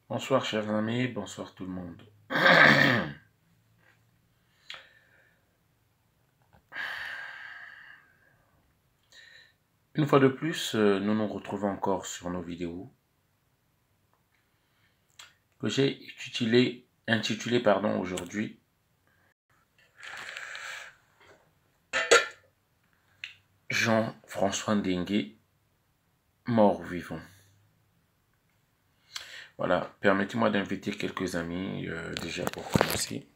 Bonsoir chers amis, bonsoir tout le monde. Une fois de plus, nous nous retrouvons encore sur nos vidéos que j'ai intitulé aujourd'hui Jean-François Ndengue, mort ou vivant. Voilà, permettez-moi d'inviter quelques amis déjà pour commencer.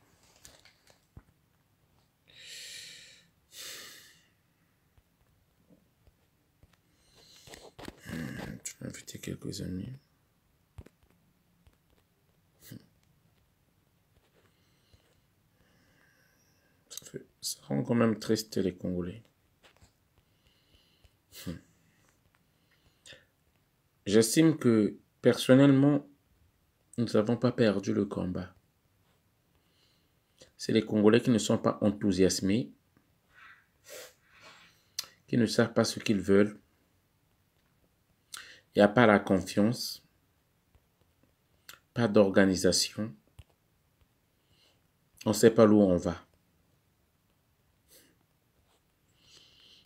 Je vais inviter quelques amis. Ça rend quand même triste les Congolais. J'estime que personnellement, nous n'avons pas perdu le combat. C'est les Congolais qui ne sont pas enthousiasmés, qui ne savent pas ce qu'ils veulent. Il n'y a pas la confiance, pas d'organisation. On ne sait pas où on va.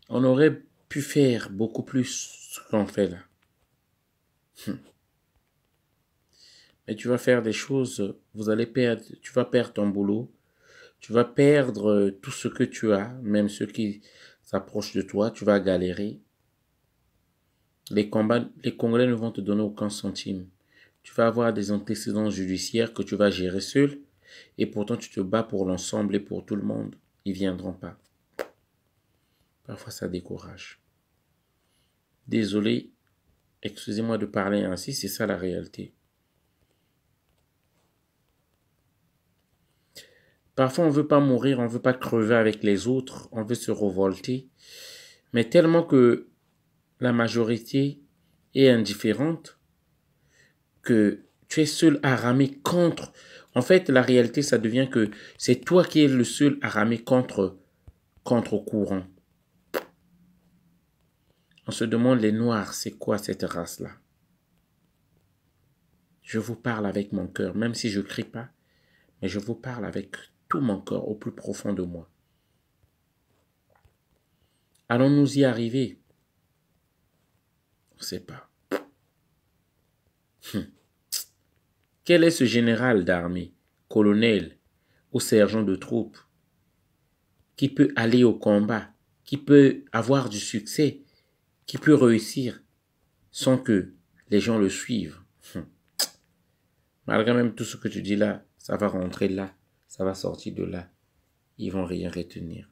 On aurait pu faire beaucoup plus ce qu'on fait là. Mais tu vas faire des choses, tu vas perdre ton boulot, tu vas perdre tout ce que tu as, même ceux qui s'approchent de toi, tu vas galérer. Les Congolais ne vont te donner aucun centime. Tu vas avoir des antécédents judiciaires que tu vas gérer seul, et pourtant tu te bats pour l'ensemble et pour tout le monde. Ils ne viendront pas. Parfois ça décourage. Désolé, excusez-moi de parler ainsi, c'est ça la réalité. Parfois on ne veut pas mourir, on ne veut pas crever avec les autres, on veut se révolter. Mais tellement que la majorité est indifférente, que tu es seul à ramer contre. En fait, la réalité, ça devient que c'est toi qui es le seul à ramer contre courant. On se demande, les Noirs, c'est quoi cette race-là? Je vous parle avec mon cœur, même si je ne crie pas, mais je vous parle avec tout mon cœur, au plus profond de moi. Allons-nous y arriver? On ne sait pas. Quel est ce général d'armée, colonel ou sergent de troupe qui peut aller au combat, qui peut avoir du succès, qui peut réussir sans que les gens le suivent? Malgré même tout ce que tu dis là, ça va rentrer là, ça va sortir de là. Ils vont rien retenir.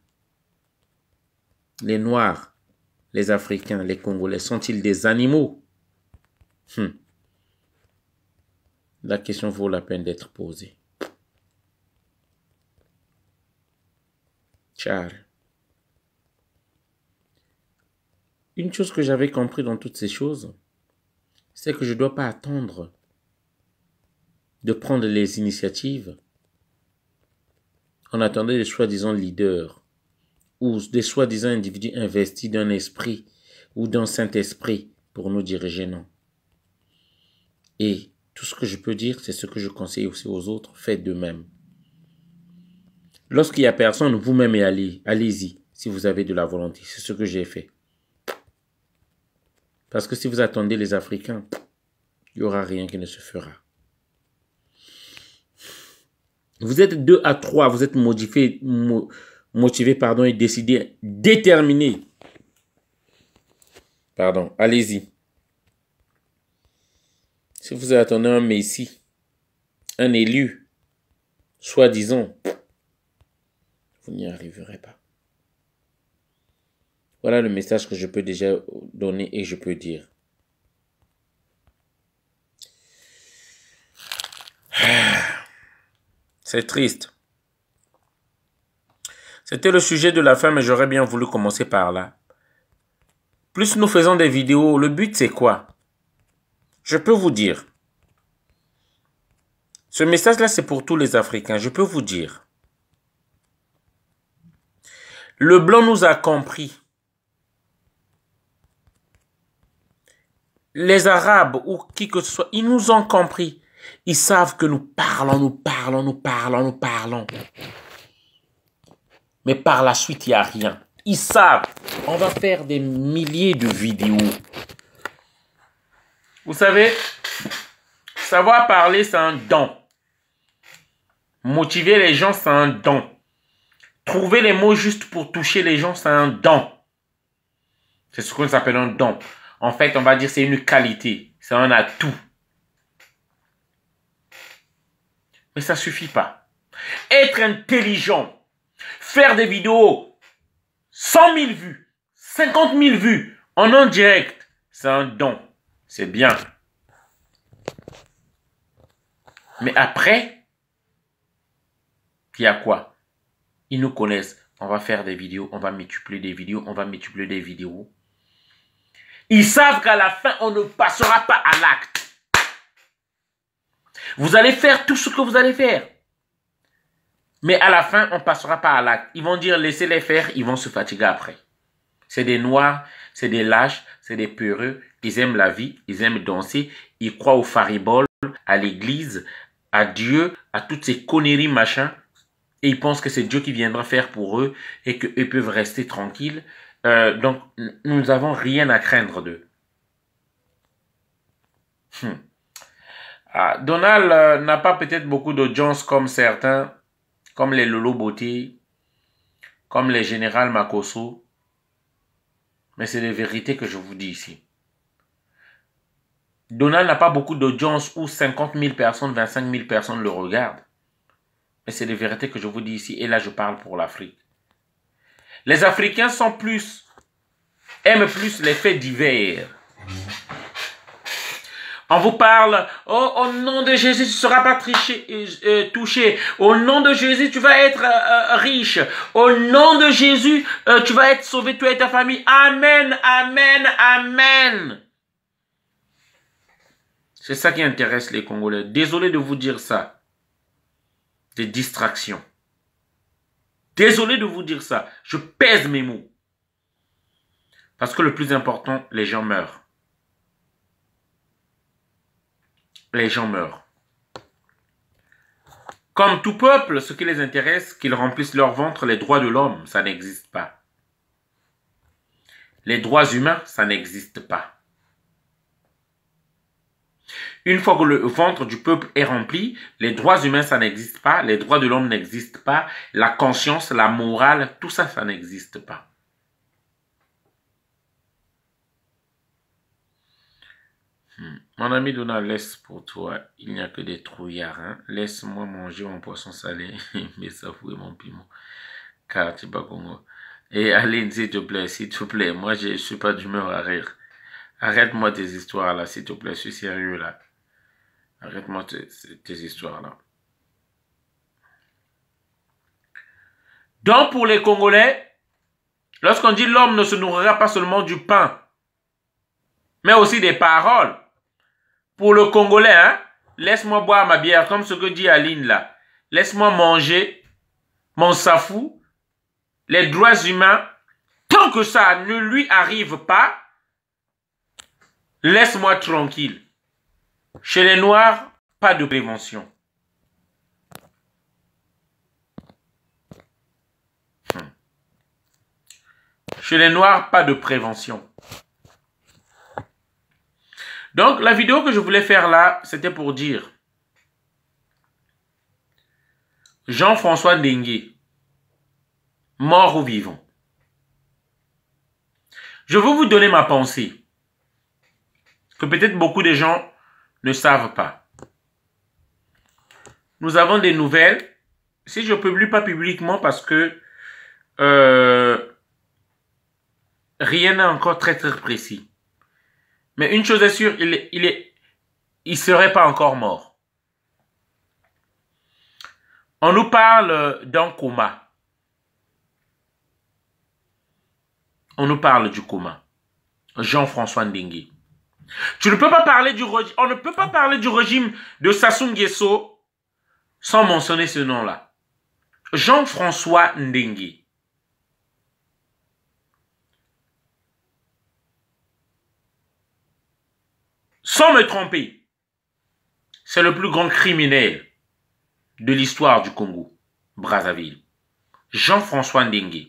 Les Noirs, les Africains, les Congolais, sont-ils des animaux? La question vaut la peine d'être posée. Charles. Une chose que j'avais compris dans toutes ces choses, c'est que je ne dois pas attendre de prendre les initiatives en attendant des soi-disant leaders ou des soi-disant individus investis d'un esprit ou d'un Saint-Esprit pour nous diriger, non. Et tout ce que je peux dire, c'est ce que je conseille aussi aux autres, faites de même. Lorsqu'il n'y a personne, vous-même allez-y, si vous avez de la volonté. C'est ce que j'ai fait. Parce que si vous attendez les Africains, il n'y aura rien qui ne se fera. Vous êtes 2 à 3, vous êtes motivés, et décidés, déterminés. Allez-y. Si vous attendez un messie, un élu, soi-disant, vous n'y arriverez pas. Voilà le message que je peux déjà donner et je peux dire. C'est triste. C'était le sujet de la fin, mais j'aurais bien voulu commencer par là. Plus nous faisons des vidéos, le but c'est quoi? Je peux vous dire. Ce message-là, c'est pour tous les Africains. Je peux vous dire. Le blanc nous a compris. Les Arabes ou qui que ce soit, ils nous ont compris. Ils savent que nous parlons, nous parlons, nous parlons, nous parlons. Mais par la suite, il n'y a rien. Ils savent. On va faire des milliers de vidéos. Vous savez, savoir parler, c'est un don. Motiver les gens, c'est un don. Trouver les mots justes pour toucher les gens, c'est un don. C'est ce qu'on appelle un don. En fait, on va dire c'est une qualité. C'est un atout. Mais ça ne suffit pas. Être intelligent, faire des vidéos, 100 000 vues, 50 000 vues, en un direct, c'est un don. C'est bien. Mais après, il y a quoi? Ils nous connaissent. On va faire des vidéos, on va multiplier des vidéos, on va multiplier des vidéos. Ils savent qu'à la fin, on ne passera pas à l'acte. Vous allez faire tout ce que vous allez faire. Mais à la fin, on ne passera pas à l'acte. Ils vont dire, laissez-les faire, ils vont se fatiguer après. C'est des noirs, c'est des lâches, c'est des peureux. Ils aiment la vie, ils aiment danser. Ils croient au faribole, à l'église, à Dieu, à toutes ces conneries, machin. Et ils pensent que c'est Dieu qui viendra faire pour eux et qu'eux peuvent rester tranquilles. Donc, nous n'avons rien à craindre d'eux. Donald n'a pas peut-être beaucoup d'audience comme certains, comme les Lolo Beauté, comme les Général Makosso. Mais c'est les vérités que je vous dis ici. Donald n'a pas beaucoup d'audience où 50 000 personnes, 25 000 personnes le regardent. Mais c'est les vérités que je vous dis ici. Et là, je parle pour l'Afrique. Les Africains aiment plus les faits divers. On vous parle, oh, au nom de Jésus, tu ne seras pas touché. Au nom de Jésus, tu vas être riche. Au nom de Jésus, tu vas être sauvé, toi et ta famille. Amen, amen, amen. C'est ça qui intéresse les Congolais. Désolé de vous dire ça. Des distractions. Désolé de vous dire ça. Je pèse mes mots. Parce que le plus important, les gens meurent. Les gens meurent. Comme tout peuple, ce qui les intéresse, qu'ils remplissent leur ventre, les droits de l'homme, ça n'existe pas. Les droits humains, ça n'existe pas. Une fois que le ventre du peuple est rempli, les droits humains, ça n'existe pas, les droits de l'homme n'existent pas, la conscience, la morale, tout ça, ça n'existe pas. Mon ami Donald, laisse pour toi, il n'y a que des trouillards. Hein? Laisse-moi manger mon poisson salé, mes safou et mon piment. Car tu pas Congo. Et Aline, s'il te plaît, moi je suis pas d'humeur à rire. Arrête-moi tes histoires là, s'il te plaît, je suis sérieux là. Arrête-moi tes histoires là. Donc pour les Congolais, lorsqu'on dit l'homme ne se nourrira pas seulement du pain, mais aussi des paroles. Pour le Congolais, hein, laisse-moi boire ma bière, comme ce que dit Aline là. Laisse-moi manger mon safou, les droits humains. Tant que ça ne lui arrive pas, laisse-moi tranquille. Chez les Noirs, pas de prévention. Chez les Noirs, pas de prévention. Donc, la vidéo que je voulais faire là, c'était pour dire Jean-François Ndengue, mort ou vivant. Je veux vous donner ma pensée, que peut-être beaucoup de gens ne savent pas. Nous avons des nouvelles, si je ne publie pas publiquement parce que rien n'est encore très précis. Mais une chose est sûre, il serait pas encore mort. On nous parle d'un coma. On nous parle du coma. Jean-François Ndengue. Tu ne peux pas parler du régime. On ne peut pas parler du régime de Sassou Nguesso sans mentionner ce nom-là. Jean-François Ndengue. Sans me tromper, C'est le plus grand criminel de l'histoire du Congo, Brazzaville. Jean-François Ndengue.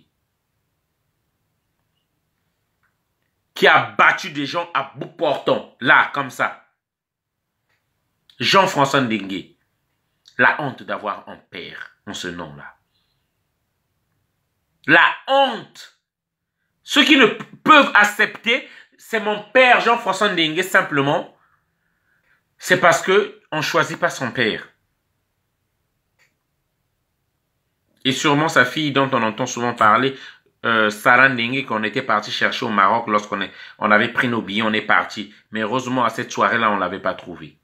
Qui a battu des gens à bout portant, là, comme ça. Jean-François Ndengue. La honte d'avoir un père en ce nom-là. La honte. Ceux qui ne peuvent accepter, c'est mon père Jean-François Ndengue simplement. C'est parce qu'on ne choisit pas son père. Et sûrement sa fille dont on entend souvent parler, Sarah Ndengue, qu'on était parti chercher au Maroc lorsqu'on avait pris nos billets, on est parti. Mais heureusement, à cette soirée-là, on ne l'avait pas trouvée.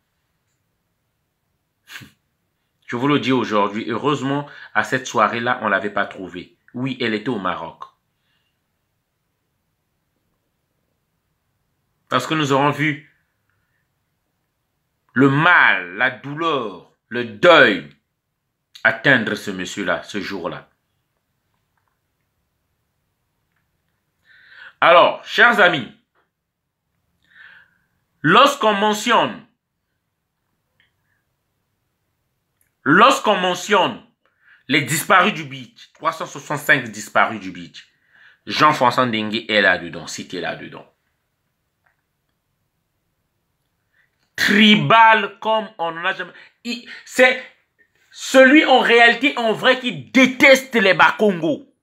Je vous le dis aujourd'hui, heureusement, à cette soirée-là, on ne l'avait pas trouvée. Oui, elle était au Maroc. Parce que nous aurons vu le mal, la douleur, le deuil atteindre ce monsieur-là, ce jour-là. Alors, chers amis, lorsqu'on mentionne les disparus du beach, 365 disparus du beach, Jean-François Ndengue est là-dedans, cité là-dedans. Tribal comme on n'en a jamais... C'est celui en réalité, en vrai, qui déteste les Bakongo.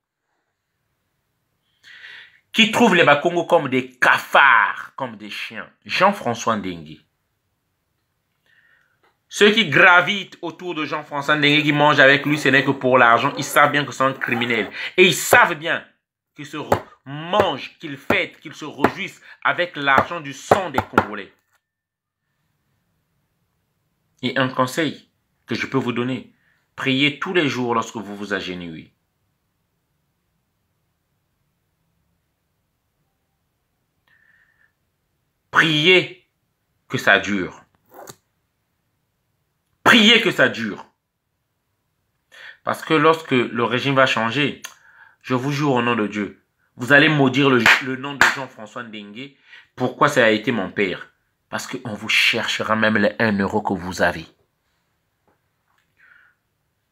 Qui trouve les Bakongo comme des cafards, comme des chiens. Jean-François Ndengue. Ceux qui gravitent autour de Jean-François Ndengue, qui mangent avec lui, ce n'est que pour l'argent. Ils savent bien que c'est un criminel. Et ils savent bien qu'ils se mangent, qu'ils fêtent, qu'ils se réjouissent avec l'argent du sang des Congolais. Et un conseil que je peux vous donner, priez tous les jours lorsque vous vous agenouillez. Priez que ça dure. Priez que ça dure. Parce que lorsque le régime va changer, je vous jure au nom de Dieu, vous allez maudire le nom de Jean-François Ndengue. Pourquoi ça a été mon père? Parce qu'on vous cherchera même les 1 euro que vous avez.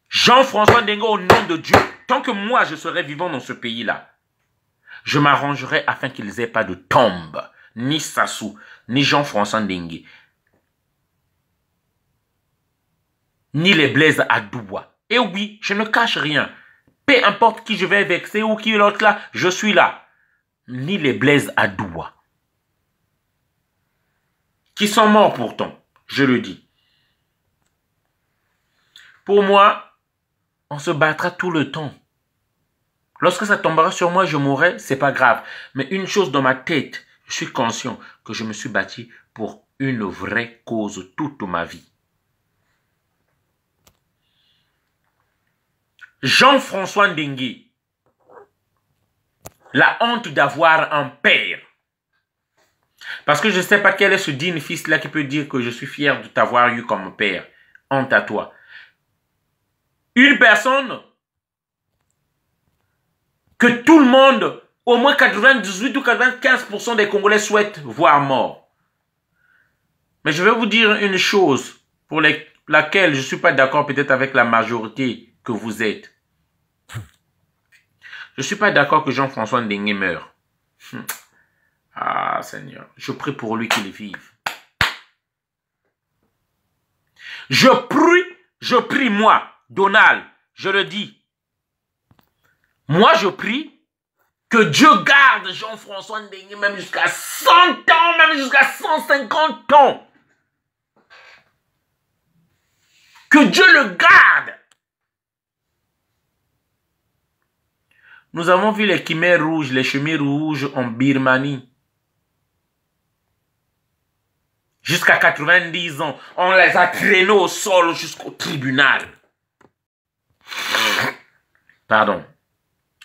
Jean-François Ndengue, au nom de Dieu, tant que moi je serai vivant dans ce pays-là, je m'arrangerai afin qu'ils aient pas de tombe, ni Sassou, ni Jean-François Ndengue, ni les Blaise Adoua. Et oui, je ne cache rien. Peu importe qui je vais vexer ou qui est l'autre là, je suis là. Ni les Blaise Adoua. Qui sont morts pourtant, je le dis. Pour moi, on se battra tout le temps. Lorsque ça tombera sur moi, je mourrai, c'est pas grave. Mais une chose dans ma tête, je suis conscient que je me suis battu pour une vraie cause toute ma vie. Jean-François Ndengue, la honte d'avoir un père. Parce que je ne sais pas quel est ce digne fils-là qui peut dire que je suis fier de t'avoir eu comme père. Honte à toi. Une personne que tout le monde, au moins 98 ou 95% des Congolais souhaitent voir mort. Mais je vais vous dire une chose pour laquelle je ne suis pas d'accord peut-être avec la majorité que vous êtes. Je ne suis pas d'accord que Jean-François Ndengue meure. Ah Seigneur, je prie pour lui qu'il vive. Je prie moi, Donald, je le dis. Moi je prie que Dieu garde Jean-François Ndengue même jusqu'à 100 ans, même jusqu'à 150 ans. Que Dieu le garde. Nous avons vu les chimères rouges, les chemins rouges en Birmanie. Jusqu'à 90 ans, on les a traînés au sol jusqu'au tribunal. Pardon.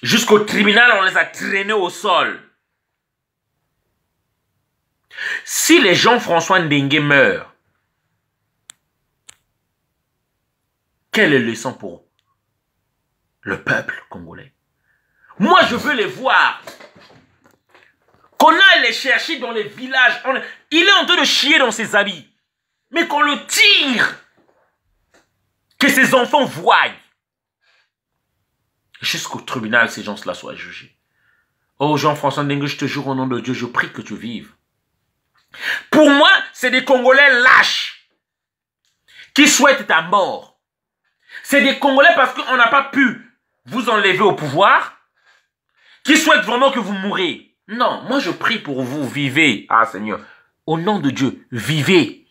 Jusqu'au tribunal, on les a traînés au sol. Si les Jean-François Ndengue meurent, quelle est la leçon pour le peuple congolais? Moi, je veux les voir. Qu'on aille les chercher dans les villages. Il est en train de chier dans ses habits. mais qu'on le tire. Que ses enfants voient. Jusqu'au tribunal, ces gens-là soient jugés. Oh Jean-François Ndenge, je te jure au nom de Dieu, je prie que tu vives. Pour moi, c'est des Congolais lâches qui souhaitent ta mort. C'est des Congolais parce qu'on n'a pas pu vous enlever au pouvoir, qui souhaitent vraiment que vous mourrez. Non, moi je prie pour vous, vivez. Ah Seigneur, au nom de Dieu, vivez.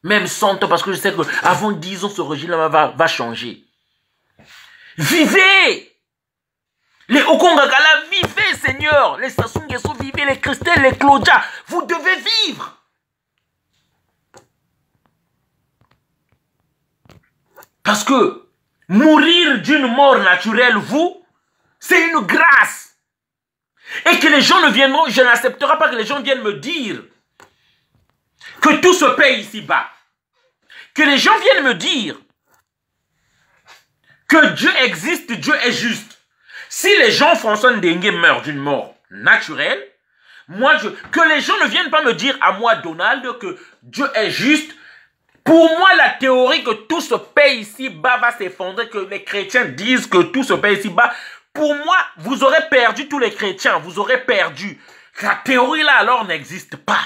Même 100 ans, parce que je sais qu'avant 10 ans, ce régime-là va changer. Vivez! Les Okongagala, vivez, Seigneur! Les Sassou Nguesso, vivez! Les Christelle, les Claudia, vous devez vivre! Parce que mourir d'une mort naturelle, vous, c'est une grâce. Et que les gens ne viendront, je n'accepterai pas que les gens viennent me dire que tout se paye ici-bas. Que les gens viennent me dire que Dieu existe, Dieu est juste. Si les gens François Ndenge meurent d'une mort naturelle, que les gens ne viennent pas me dire à moi, Donald, que Dieu est juste. Pour moi, la théorie que tout se paye ici-bas va s'effondrer, que les chrétiens disent que tout se paye ici-bas, pour moi, vous aurez perdu tous les chrétiens, vous aurez perdu. La théorie là alors n'existe pas.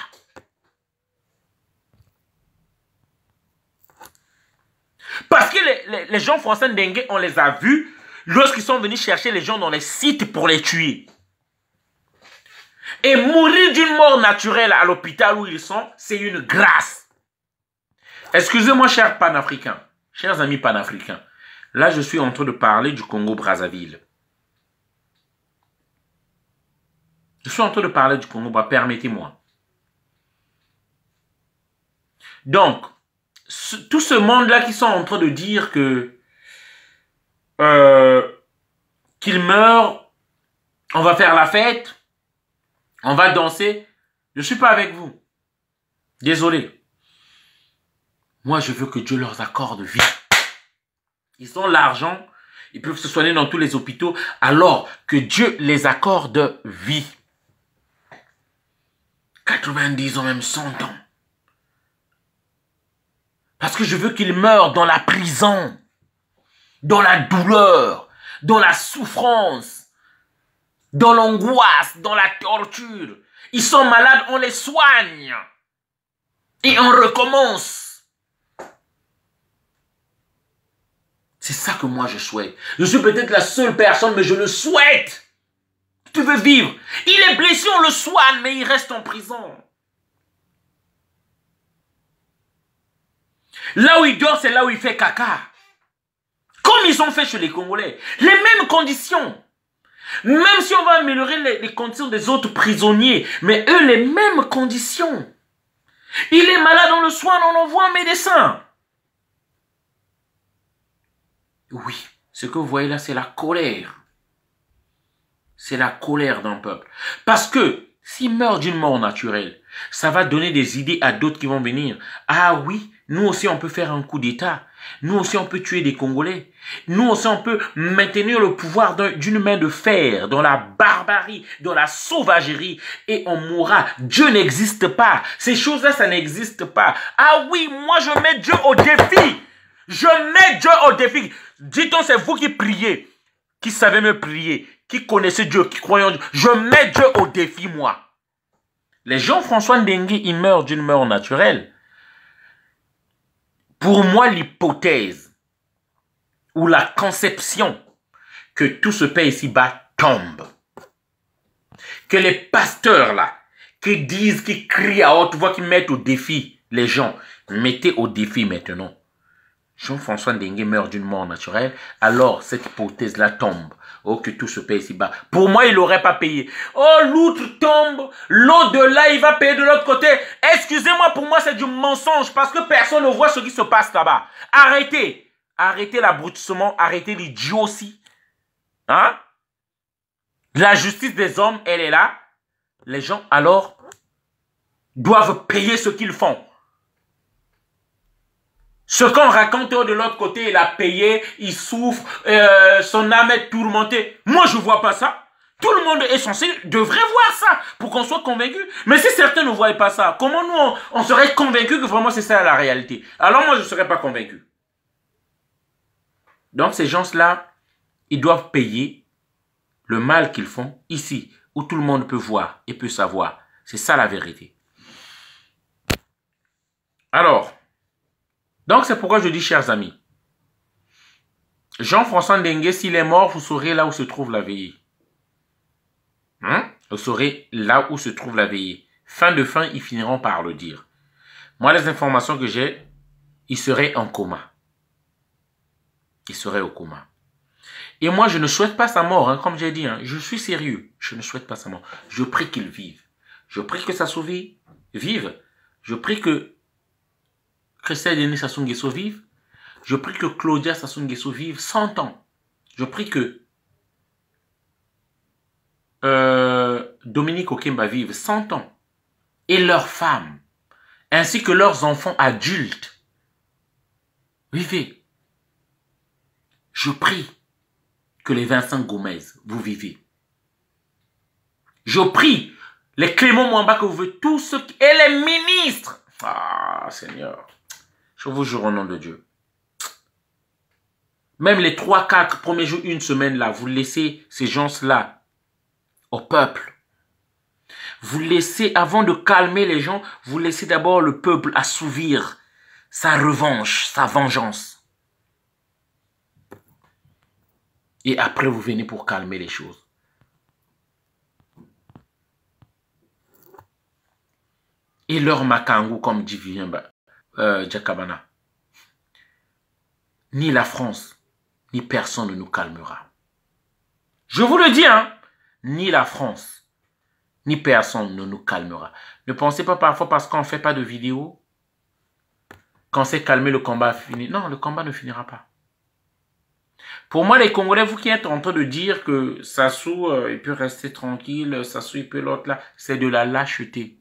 Parce que les gens François Ndenge, on les a vus lorsqu'ils sont venus chercher les gens dans les sites pour les tuer. Et mourir d'une mort naturelle à l'hôpital où ils sont, c'est une grâce. Excusez-moi, chers panafricains, chers amis panafricains. Là, je suis en train de parler du Congo-Brazzaville. Je suis en train de parler du Congo-Brazzaville, permettez-moi. Donc, tout ce monde-là qui sont en train de dire que qu'il meurt, on va faire la fête, on va danser, je ne suis pas avec vous. Désolé. Moi, je veux que Dieu leur accorde vie. Ils ont l'argent, ils peuvent se soigner dans tous les hôpitaux, alors que Dieu les accorde vie. 90 ans, même 100 ans. Parce que je veux qu'ils meurent dans la prison, dans la douleur, dans la souffrance, dans l'angoisse, dans la torture. Ils sont malades, on les soigne. Et on recommence. C'est ça que moi je souhaite. Je suis peut-être la seule personne, mais je le souhaite. Tu veux vivre. Il est blessé, on le soigne, mais il reste en prison. Là où il dort, c'est là où il fait caca. Comme ils ont fait chez les Congolais. Les mêmes conditions. Même si on va améliorer les conditions des autres prisonniers. Mais eux, les mêmes conditions. Il est malade, on le soigne, on envoie un médecin. Oui, ce que vous voyez là, c'est la colère. C'est la colère d'un peuple. Parce que s'il meurt d'une mort naturelle, ça va donner des idées à d'autres qui vont venir. Ah oui, nous aussi on peut faire un coup d'État. Nous aussi on peut tuer des Congolais. Nous aussi on peut maintenir le pouvoir d'une main de fer, dans la barbarie, dans la sauvagerie. Et on mourra. Dieu n'existe pas. Ces choses-là, ça n'existe pas. Ah oui, moi je mets Dieu au défi. Je mets Dieu au défi. Dites-on, c'est vous qui priez, qui savez me prier, qui connaissez Dieu, qui croyez en Dieu. Je mets Dieu au défi, moi. Les gens François Ndenge, ils meurent d'une mort naturelle. Pour moi, l'hypothèse ou la conception que tout ce pays ici-bas tombe. Que les pasteurs là, qui disent, qui crient à haute voix, qui mettent au défi les gens, mettez au défi maintenant. Jean-François Ndenge meurt d'une mort naturelle, alors cette hypothèse-là tombe. Oh, que tout se paye ici-bas. Pour moi, il n'aurait pas payé. Oh, l'outre tombe, l'au-delà, il va payer de l'autre côté. Excusez-moi, pour moi, c'est du mensonge, parce que personne ne voit ce qui se passe là-bas. Arrêtez. Arrêtez l'abrutissement, arrêtez l'idiotie. Hein? La justice des hommes, elle est là. Les gens, alors, doivent payer ce qu'ils font. Ce qu'on raconte de l'autre côté, il a payé, il souffre, son âme est tourmentée. Moi, je ne vois pas ça. Tout le monde est censé, devrait voir ça pour qu'on soit convaincu. Mais si certains ne voient pas ça, comment nous, on serait convaincu que vraiment c'est ça la réalité? Alors moi, je ne serais pas convaincu. Donc ces gens-là, ils doivent payer le mal qu'ils font ici, où tout le monde peut voir et peut savoir. C'est ça la vérité. Alors, donc c'est pourquoi je dis, chers amis, Jean-François Ndengue, s'il est mort, vous saurez là où se trouve la veillée. Vous saurez là où se trouve la veillée. Fin de fin, ils finiront par le dire. Moi, les informations que j'ai, il serait en coma. Il serait au coma. Et moi, je ne souhaite pas sa mort, comme j'ai dit. Je suis sérieux. Je ne souhaite pas sa mort. Je prie qu'il vive. Je prie que Sassou vive. Je prie que Christelle Denis Sassou Nguesso vive. Je prie que Claudia Sassou Nguesso vive 100 ans. Je prie que Dominique Okemba vive 100 ans. Et leurs femmes, ainsi que leurs enfants adultes, vivez. Je prie que les Vincent Gomez, vous vivez. Je prie les Clément Mwamba que vous voulez, tous ceux qui... Et les ministres. Ah, Seigneur. Je vous jure au nom de Dieu. Même les 3-4 premiers jours, une semaine là, vous laissez ces gens-là au peuple. Vous laissez, avant de calmer les gens, vous laissez d'abord le peuple assouvir sa revanche, sa vengeance. Et après, vous venez pour calmer les choses. Et leur Makangou, comme dit Vivien Jakabana. Ni la France, ni personne ne nous calmera. Je vous le dis, ni la France, ni personne ne nous calmera. Ne pensez pas parfois parce qu'on ne fait pas de vidéo, quand c'est calmé, le combat a fini. Non, le combat ne finira pas. Pour moi, les Congolais, vous qui êtes en train de dire que Sassou, il peut rester tranquille, Sassou, il peut l'autre là, c'est de la lâcheté.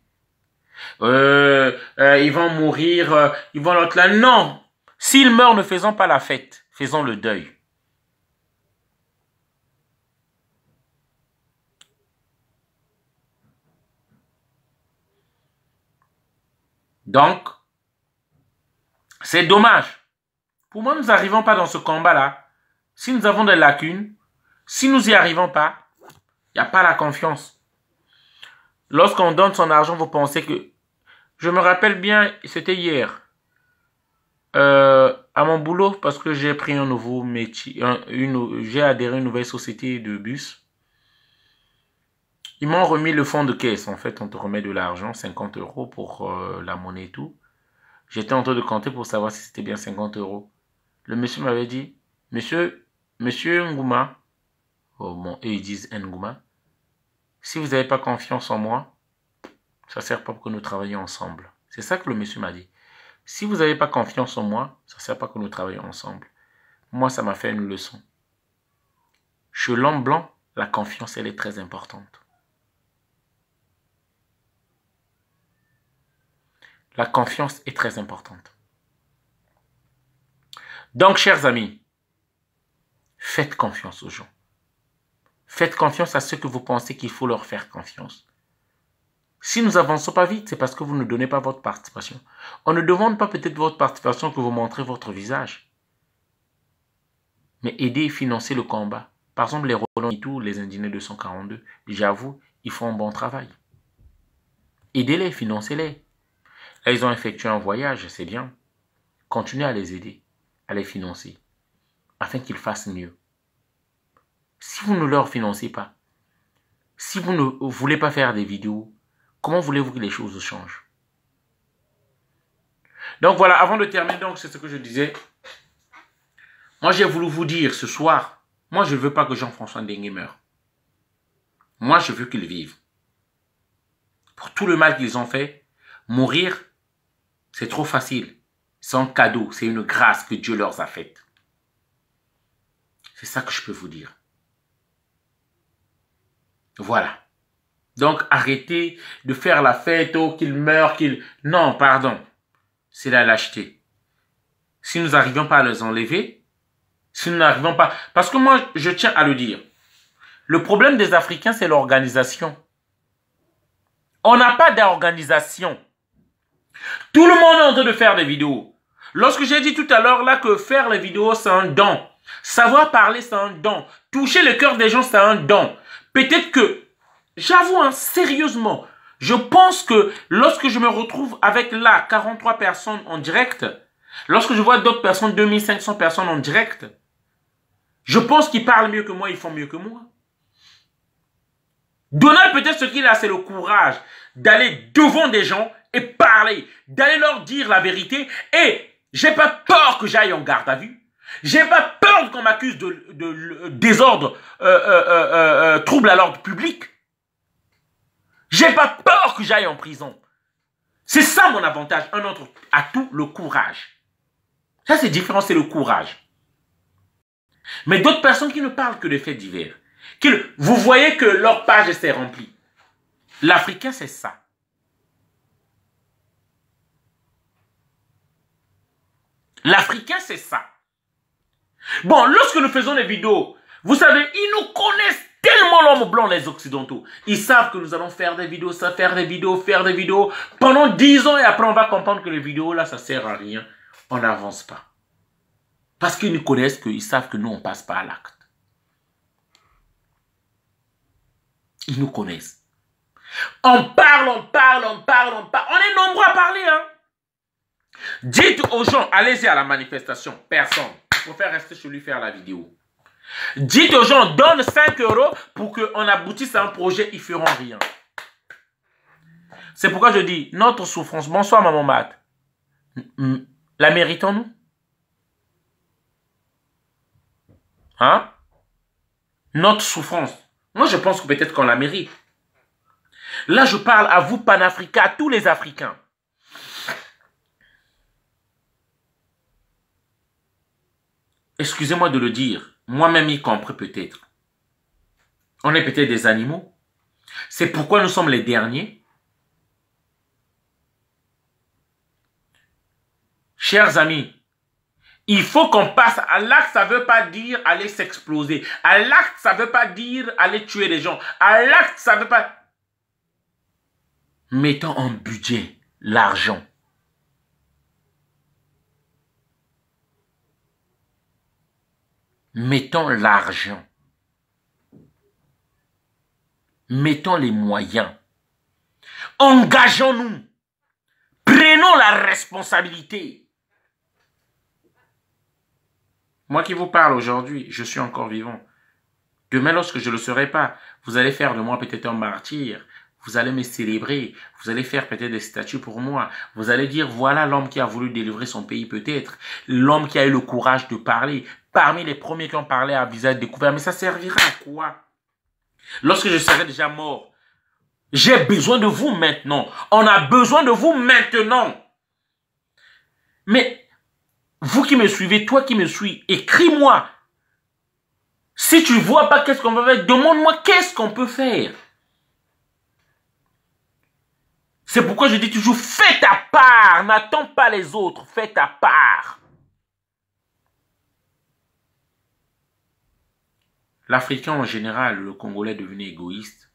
Ils vont mourir, ils vont l'autre là. Non! S'ils meurent, ne faisons pas la fête, faisons le deuil. Donc, c'est dommage. Pour moi, nous n'arrivons pas dans ce combat-là. Si nous avons des lacunes, si nous n'y arrivons pas, il n'y a pas la confiance. Lorsqu'on donne son argent, vous pensez que... Je me rappelle bien, c'était hier. À mon boulot, parce que j'ai pris un nouveau métier, j'ai adhéré à une nouvelle société de bus. Ils m'ont remis le fonds de caisse. En fait, on te remet de l'argent, 50 € pour la monnaie et tout. J'étais en train de compter pour savoir si c'était bien 50 €. Le monsieur m'avait dit, monsieur Ngouma, oh bon, eux ils disent Ngouma, si vous n'avez pas confiance en moi, ça ne sert pas pour que nous travaillions ensemble. C'est ça que le monsieur m'a dit. Si vous n'avez pas confiance en moi, ça ne sert pas que nous travaillions ensemble. Moi, ça m'a fait une leçon. Chez l'homme blanc, la confiance, elle est très importante. La confiance est très importante. Donc, chers amis, faites confiance aux gens. Faites confiance à ceux que vous pensez qu'il faut leur faire confiance. Si nous n'avançons pas vite, c'est parce que vous ne donnez pas votre participation. On ne demande pas peut-être votre participation que vous montrez votre visage. Mais aidez et financez le combat. Par exemple, les Roland et tout, les indignés 242, j'avoue, ils font un bon travail. Aidez-les, financez-les. Là, ils ont effectué un voyage, c'est bien. Continuez à les aider, à les financer, afin qu'ils fassent mieux. Si vous ne leur financez pas, si vous ne voulez pas faire des vidéos, comment voulez-vous que les choses changent? Donc voilà, avant de terminer, donc c'est ce que je disais. Moi, j'ai voulu vous dire ce soir, moi, je ne veux pas que Jean-François Ndengue meure. Moi, je veux qu'il vive. Pour tout le mal qu'ils ont fait, mourir, c'est trop facile. C'est un cadeau, c'est une grâce que Dieu leur a faite. C'est ça que je peux vous dire. Voilà. Donc, arrêtez de faire la fête, oh, qu'il meurt, qu'il... Non, pardon. C'est la lâcheté. Si nous n'arrivons pas à les enlever, si nous n'arrivons pas... Parce que moi, je tiens à le dire. Le problème des Africains, c'est l'organisation. On n'a pas d'organisation. Tout le monde est en train de faire des vidéos. Lorsque j'ai dit tout à l'heure là que faire les vidéos, c'est un don. Savoir parler, c'est un don. Toucher le cœur des gens, c'est un don. Peut-être que, j'avoue, hein, sérieusement, je pense que lorsque je me retrouve avec là 43 personnes en direct, lorsque je vois d'autres personnes, 2500 personnes en direct, je pense qu'ils parlent mieux que moi, ils font mieux que moi. Donald, peut-être ce qu'il a, c'est le courage d'aller devant des gens et parler, d'aller leur dire la vérité. Et j'ai pas peur que j'aille en garde à vue. J'ai pas peur qu'on m'accuse de désordre, trouble à l'ordre public. J'ai pas peur que j'aille en prison. C'est ça mon avantage. Un autre atout, le courage. Ça c'est différent, c'est le courage. Mais d'autres personnes qui ne parlent que de faits divers. Vous voyez que leur page s'est remplie. L'Africain, c'est ça. L'Africain, c'est ça. Bon, lorsque nous faisons des vidéos, vous savez, ils nous connaissent tellement l'homme blanc, les Occidentaux. Ils savent que nous allons faire des vidéos, faire des vidéos, pendant 10 ans et après on va comprendre que les vidéos là, ça sert à rien. On n'avance pas. Parce qu'ils nous connaissent, qu'ils savent que nous, on ne passe pas à l'acte. Ils nous connaissent. On parle. On est nombreux à parler, hein. Dites aux gens, allez-y à la manifestation. Personne. Il faut faire rester chez lui faire la vidéo. Dites aux gens, donne 5 € pour qu'on aboutisse à un projet, ils ne feront rien. C'est pourquoi je dis, notre souffrance, bonsoir maman Matt, la méritons-nous? Hein? Notre souffrance. Moi, je pense que peut-être qu'on la mérite. Là, je parle à vous, panafricains, à tous les Africains. Excusez-moi de le dire, moi-même y compris peut-être. On est peut-être des animaux. C'est pourquoi nous sommes les derniers. Chers amis, il faut qu'on passe à l'acte, ça ne veut pas dire aller s'exploser. À l'acte, ça ne veut pas dire aller tuer les gens. À l'acte, ça ne veut pas... Mettons en budget l'argent. Mettons l'argent. Mettons les moyens. Engageons-nous. Prenons la responsabilité. Moi qui vous parle aujourd'hui, je suis encore vivant. Demain, lorsque je ne le serai pas, vous allez faire de moi peut-être un martyr. Vous allez me célébrer. Vous allez faire peut-être des statues pour moi. Vous allez dire, voilà l'homme qui a voulu délivrer son pays peut-être. L'homme qui a eu le courage de parler. Parmi les premiers qui ont parlé à visage découvert. Mais ça servira à quoi? Lorsque je serai déjà mort, j'ai besoin de vous maintenant. On a besoin de vous maintenant. Mais vous qui me suivez, toi qui me suis, écris-moi. Si tu ne vois pas qu'est-ce qu'on va faire, demande-moi qu'est-ce qu'on peut faire. C'est pourquoi je dis toujours, fais ta part, n'attends pas les autres, fais ta part. L'Africain en général, le Congolais est devenu égoïste.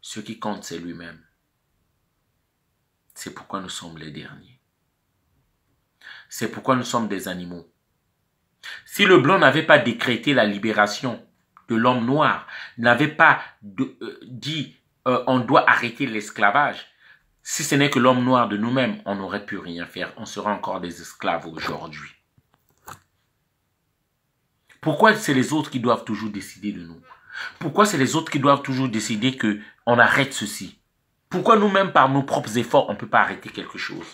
Ce qui compte, c'est lui-même. C'est pourquoi nous sommes les derniers. C'est pourquoi nous sommes des animaux. Si le blanc n'avait pas décrété la libération de l'homme noir, n'avait pas dit on doit arrêter l'esclavage, si ce n'est que l'homme noir de nous-mêmes, on n'aurait pu rien faire. On serait encore des esclaves aujourd'hui. Pourquoi c'est les autres qui doivent toujours décider de nous? Pourquoi c'est les autres qui doivent toujours décider qu'on arrête ceci? Pourquoi nous-mêmes, par nos propres efforts, on ne peut pas arrêter quelque chose?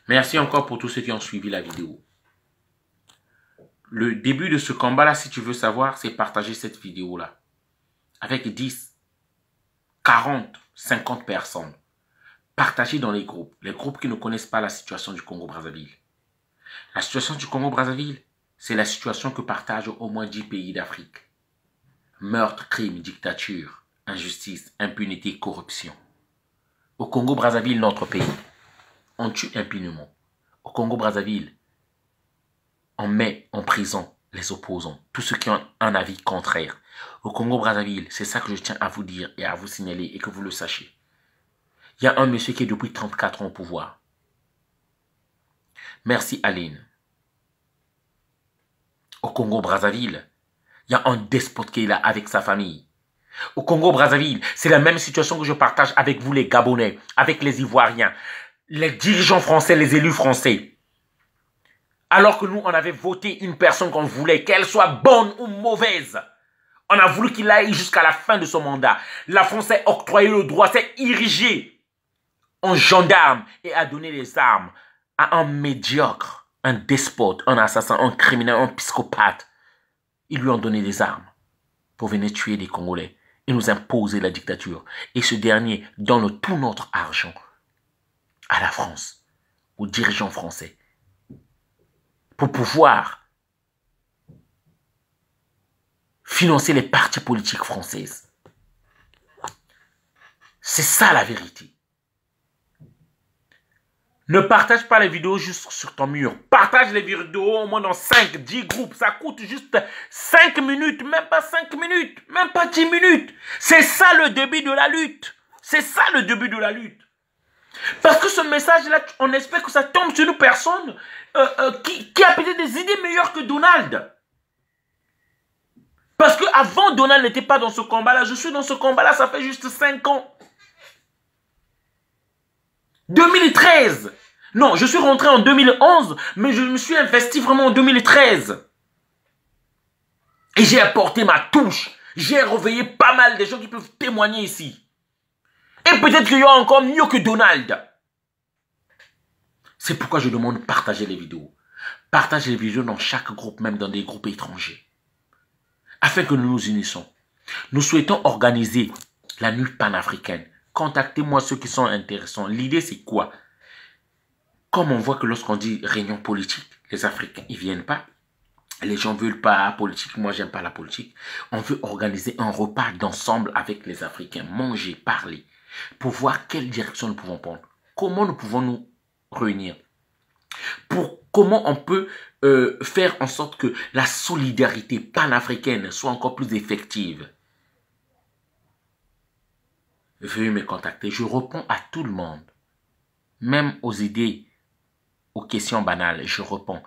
Merci encore pour tous ceux qui ont suivi la vidéo. Le début de ce combat-là, si tu veux savoir, c'est partager cette vidéo-là. Avec 10, 40, 50 personnes. Partagez dans les groupes qui ne connaissent pas la situation du Congo-Brazzaville. La situation du Congo-Brazzaville, c'est la situation que partagent au moins 10 pays d'Afrique. Meurtre, crime, dictature, injustice, impunité, corruption. Au Congo-Brazzaville, notre pays, on tue impunément. Au Congo-Brazzaville, on met en prison les opposants, tous ceux qui ont un avis contraire. Au Congo-Brazzaville, c'est ça que je tiens à vous dire et à vous signaler et que vous le sachiez. Il y a un monsieur qui est depuis 34 ans au pouvoir. Merci Aline. Au Congo-Brazzaville, il y a un despote qui est là avec sa famille. Au Congo-Brazzaville, c'est la même situation que je partage avec vous les Gabonais, avec les Ivoiriens, les dirigeants français, les élus français. Alors que nous, on avait voté une personne qu'on voulait, qu'elle soit bonne ou mauvaise. On a voulu qu'il aille jusqu'à la fin de son mandat. La France a octroyé le droit, s'est érigée en gendarme et a donné les armes à un médiocre, un despote, un assassin, un criminel, un psychopathe. Ils lui ont donné des armes pour venir tuer des Congolais et nous imposer la dictature. Et ce dernier donne tout notre argent à la France, aux dirigeants français, pour pouvoir financer les partis politiques françaises. C'est ça la vérité. Ne partage pas les vidéos juste sur ton mur. Partage les vidéos au moins dans 5, 10 groupes. Ça coûte juste 5 minutes, même pas 5 minutes, même pas 10 minutes. C'est ça le début de la lutte. C'est ça le début de la lutte. Parce que ce message-là, on espère que ça tombe sur une personne qui a peut-être des idées meilleures que Donald. Parce qu'avant, Donald n'était pas dans ce combat-là. Je suis dans ce combat-là, ça fait juste 5 ans. 2013. Non, je suis rentré en 2011, mais je me suis investi vraiment en 2013. Et j'ai apporté ma touche. J'ai réveillé pas mal de gens qui peuvent témoigner ici. Et peut-être qu'il y aura encore mieux que Donald. C'est pourquoi je demande de partager les vidéos. Partagez les vidéos dans chaque groupe, même dans des groupes étrangers. Afin que nous nous unissons. Nous souhaitons organiser la nuit panafricaine. Contactez-moi ceux qui sont intéressants. L'idée, c'est quoi? Comme on voit que lorsqu'on dit réunion politique, les Africains, ils ne viennent pas. Les gens ne veulent pas la politique. Moi, j'aime pas la politique. On veut organiser un repas d'ensemble avec les Africains. Manger, parler. Pour voir quelle direction nous pouvons prendre. Comment nous pouvons nous réunir. Comment on peut faire en sorte que la solidarité panafricaine soit encore plus effective. Veuillez me contacter. Je réponds à tout le monde. Même aux idées, aux questions banales, je réponds.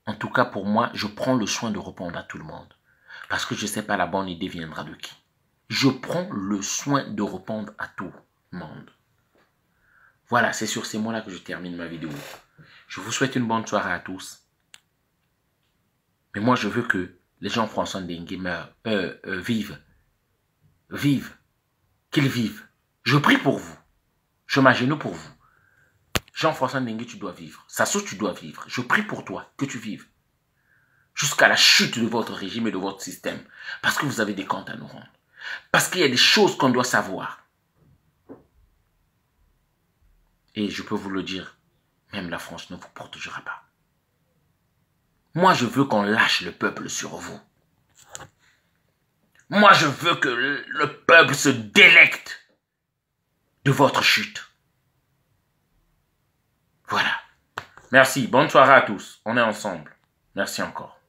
En tout cas, pour moi, je prends le soin de répondre à tout le monde. Parce que je ne sais pas la bonne idée viendra de qui. Je prends le soin de répondre à tout le monde. Voilà, c'est sur ces mots-là que je termine ma vidéo. Je vous souhaite une bonne soirée à tous. Mais moi, je veux que les gens François Ndengue vivent. Vivent. Qu'ils vivent. Je prie pour vous. Je m'agenouille pour vous. Jean-François Ndengue, tu dois vivre. Sassou, tu dois vivre. Je prie pour toi que tu vives. Jusqu'à la chute de votre régime et de votre système. Parce que vous avez des comptes à nous rendre. Parce qu'il y a des choses qu'on doit savoir. Et je peux vous le dire, même la France ne vous protégera pas. Moi, je veux qu'on lâche le peuple sur vous. Moi, je veux que le peuple se délecte de votre chute. Voilà. Merci. Bonne soirée à tous. On est ensemble. Merci encore.